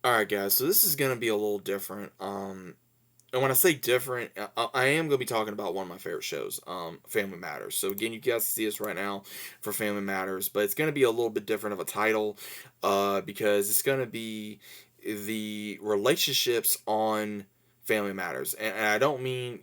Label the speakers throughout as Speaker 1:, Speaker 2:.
Speaker 1: All right, guys. So this is gonna be a little different. And when I say different, I am gonna be talking about one of my favorite shows, Family Matters. So again, you guys see this right now for Family Matters, but it's gonna be a little bit different of a title, because it's gonna be the relationships on Family Matters, and I don't mean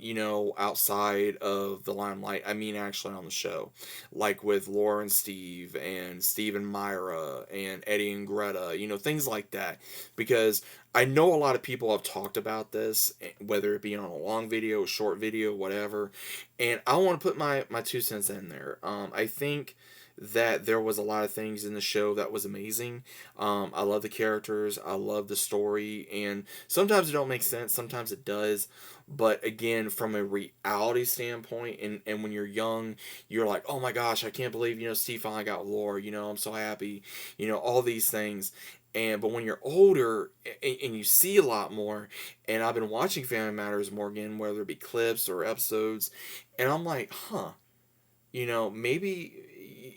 Speaker 1: outside of the limelight. I mean actually on the show, like with Laura and Steve and Myra, and Eddie and Greta. Things like that, because I know a lot of people have talked about this, whether it be on a long video, a short video, whatever. And I want to put my 2 cents in there. I think that there was a lot of things in the show that was amazing. I love the characters, I love the story, and sometimes it don't make sense, sometimes it does. But again, from a reality standpoint, and when you're young, you're like, oh my gosh, I can't believe Steve finally got with Laura. I'm so happy. All these things. But when you're older and you see a lot more, and I've been watching Family Matters more again, whether it be clips or episodes, and I'm like, huh, maybe,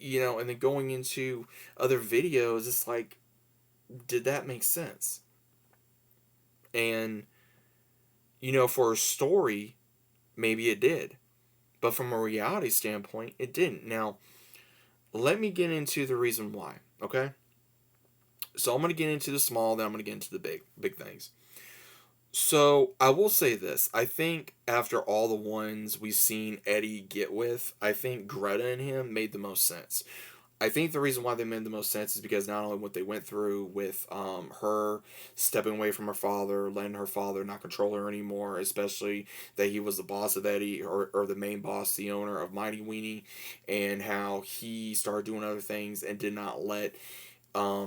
Speaker 1: and then going into other videos, it's like, did that make sense? And for a story, maybe it did, but from a reality standpoint, it didn't. Now, let me get into the reason why. Okay, so I'm gonna get into the small, then I'm gonna get into the big things. So I will say this. I think after all the ones we've seen Eddie get with, I think Greta and him made the most sense. I think the reason why they made the most sense is because not only what they went through with her stepping away from her father, letting her father not control her anymore, especially that he was the boss of Eddie, or the main boss, the owner of Mighty Weenie, and how he started doing other things and did not let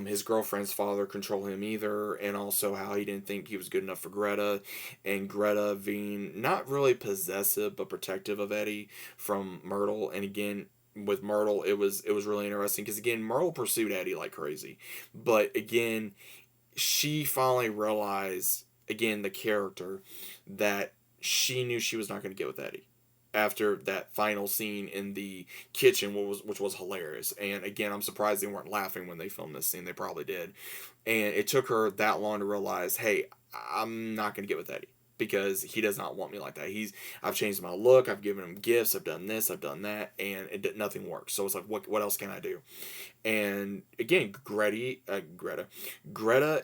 Speaker 1: his girlfriend's father control him either, and also how he didn't think he was good enough for Greta, and Greta being not really possessive but protective of Eddie from Myrtle. And again, with Myrtle, it was really interesting because again, Myrtle pursued Eddie like crazy, but again, she finally realized, again, the character, that she knew she was not going to get with Eddie after that final scene in the kitchen, which was hilarious. And again, I'm surprised they weren't laughing when they filmed this scene. They probably did. And it took her that long to realize, hey, I'm not going to get with Eddie because he does not want me like that. I've changed my look, I've given him gifts, I've done this, I've done that, and nothing works. So it's like, what else can I do? And again, Greta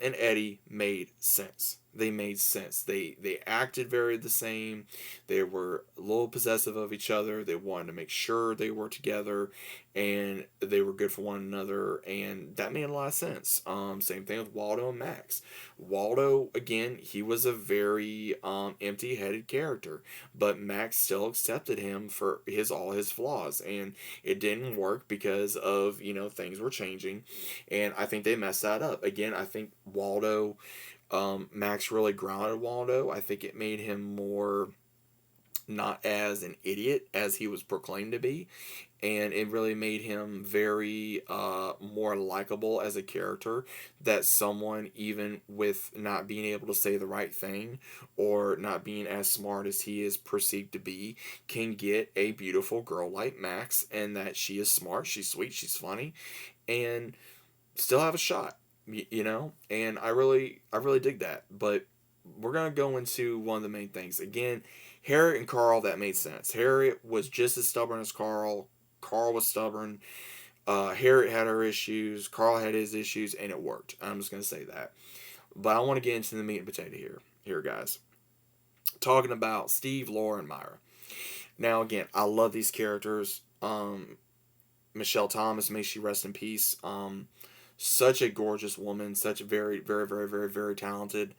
Speaker 1: and Eddie made sense. They made sense. They acted very the same. They were a little possessive of each other. They wanted to make sure they were together, and they were good for one another. And that made a lot of sense. Same thing with Waldo and Max. Waldo, again, he was a very empty-headed character, but Max still accepted him for all his flaws, and it didn't work because of things were changing, and I think they messed that up. Again, I think Max really grounded Waldo. I think it made him more not as an idiot as he was proclaimed to be, and it really made him very more likable as a character, that someone, even with not being able to say the right thing or not being as smart as he is perceived to be, can get a beautiful girl like Max, and that she is smart, she's sweet, she's funny, and still have a shot. And I really dig that. But we're gonna go into one of the main things again. Harriet and Carl, that made sense. Harriet was just as stubborn as Carl. Carl was stubborn. Harriet had her issues. Carl had his issues, and it worked. I'm just gonna say that. But I want to get into the meat and potato here, guys. Talking about Steve, Laura, and Myra. Now, again, I love these characters. Michelle Thomas, may she rest in peace. Such a gorgeous woman, such a very, very, very, very, very talented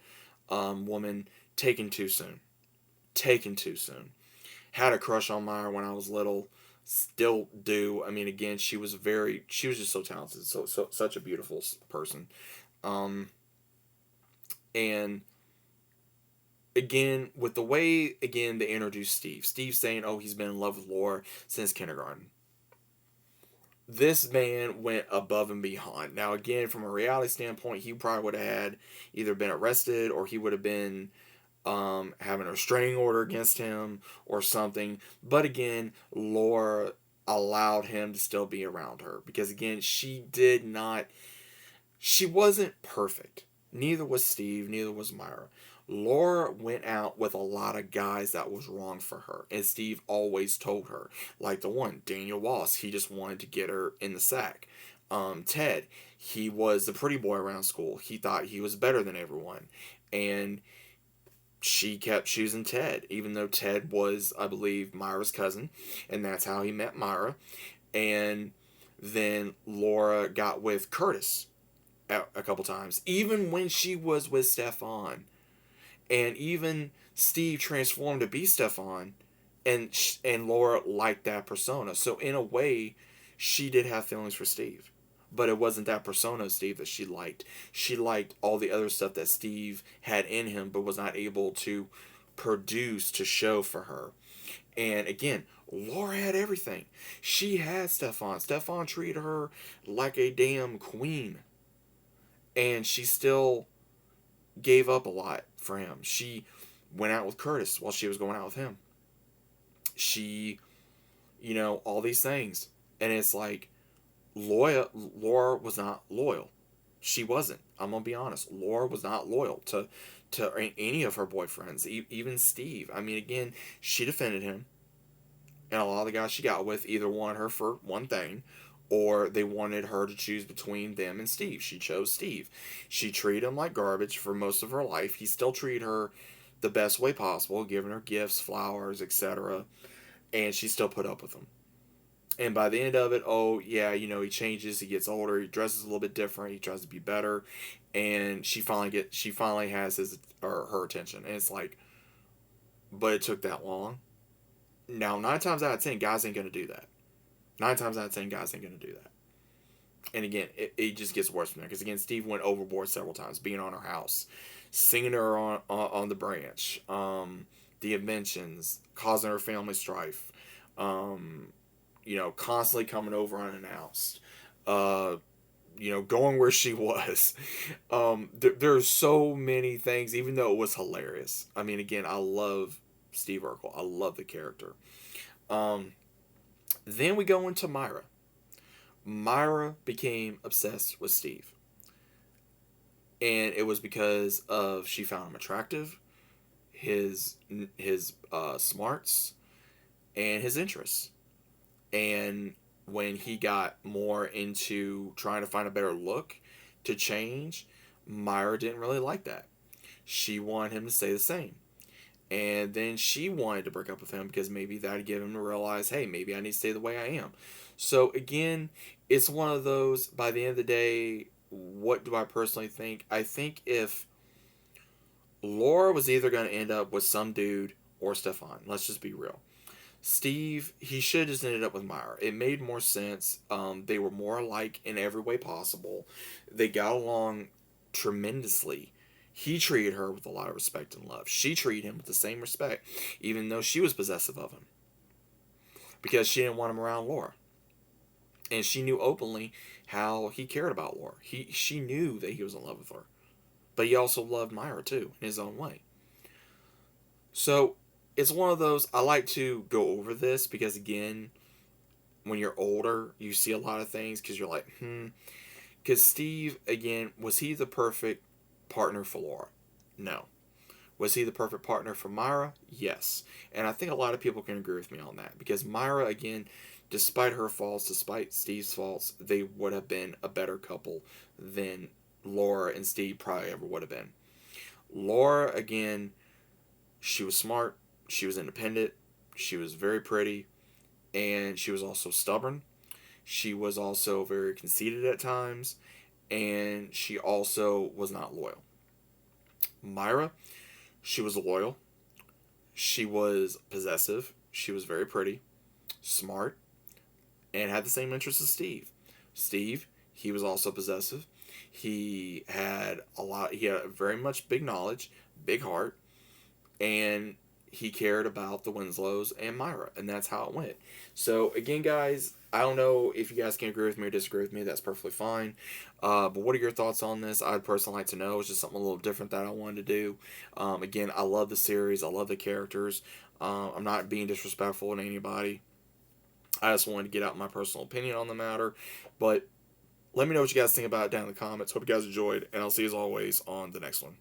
Speaker 1: woman. Taken too soon. Taken too soon. Had a crush on Myra when I was little. Still do. I mean, again, she was just so talented. So such a beautiful person. Um, and again, with the way again they introduced Steve saying, "Oh, he's been in love with Laura since kindergarten." This man went above and beyond. Now, again, from a reality standpoint, he probably would have had either been arrested, or he would have been having a restraining order against him or something. But again, Laura allowed him to still be around her because, again, she wasn't perfect. Neither was Steve, neither was Myra. Laura went out with a lot of guys that was wrong for her, and Steve always told her. Like the one, Daniel Wallace, he just wanted to get her in the sack. Ted, he was the pretty boy around school. He thought he was better than everyone. And she kept choosing Ted, even though Ted was, I believe, Myra's cousin, and that's how he met Myra. And then Laura got with Curtis a couple times, even when she was with Stefan, and even Steve transformed to be Stefan, and Laura liked that persona. So in a way, she did have feelings for Steve, but it wasn't that persona of Steve that she liked. She liked all the other stuff that Steve had in him, but was not able to produce to show for her. And again, Laura had everything. She had Stefan. Stefan treated her like a damn queen, and she still gave up a lot for him. She went out with Curtis while she was going out with him. She, all these things. And it's like, Laura was not loyal. She wasn't. I'm going to be honest. Laura was not loyal to any of her boyfriends, even Steve. I mean, again, she defended him. And a lot of the guys she got with either wanted her for one thing, or they wanted her to choose between them and Steve. She chose Steve. She treated him like garbage for most of her life. He still treated her the best way possible, giving her gifts, flowers, etc. And she still put up with him. And by the end of it, oh yeah, he changes, he gets older, he dresses a little bit different, he tries to be better, and she finally has his or her attention. And it's like, but it took that long. Now, 9 times out of 10, guys ain't gonna do that. 9 times out of 10, guys ain't gonna do that. And again, it just gets worse from there. Because again, Steve went overboard several times, being on her house, singing her on the branch, the inventions, causing her family strife, constantly coming over unannounced, uh, going where she was. There's so many things, even though it was hilarious. I mean, again, I love Steve Urkel. I love the character. Um, then we go into Myra. Myra became obsessed with Steve. And it was because of she found him attractive, his his smarts, and his interests. And when he got more into trying to find a better look to change, Myra didn't really like that. She wanted him to stay the same. And then she wanted to break up with him because maybe that'd give him to realize, hey, maybe I need to stay the way I am. So again, it's one of those, by the end of the day, what do I personally think? I think if Laura was either going to end up with some dude or Stefan, let's just be real. Steve, he should have just ended up with Myra. It made more sense. They were more alike in every way possible. They got along tremendously. He treated her with a lot of respect and love. She treated him with the same respect, even though she was possessive of him. Because she didn't want him around Laura. And she knew openly how he cared about Laura. She knew that he was in love with her. But he also loved Myra too, in his own way. So it's one of those, I like to go over this because again, when you're older, you see a lot of things because you're like, Because Steve, again, was he the perfect partner for Laura? No. Was he the perfect partner for Myra? Yes. And I think a lot of people can agree with me on that because Myra, again, despite her faults, despite Steve's faults, they would have been a better couple than Laura and Steve probably ever would have been. Laura, again, she was smart, she was independent, she was very pretty, and she was also stubborn. She was also very conceited at times, and she also was not loyal. Myra, she was loyal, she was possessive, she was very pretty, smart, and had the same interests as Steve. Steve, he was also possessive. He had very much big knowledge, big heart, and he cared about the Winslows and Myra, and that's how it went. So again, guys, I don't know if you guys can agree with me or disagree with me. That's perfectly fine. But what are your thoughts on this? I'd personally like to know. It's just something a little different that I wanted to do. Again, I love the series. I love the characters. I'm not being disrespectful to anybody. I just wanted to get out my personal opinion on the matter. But Let me know what you guys think about it down in the comments. Hope you guys enjoyed, and I'll see you as always on the next one.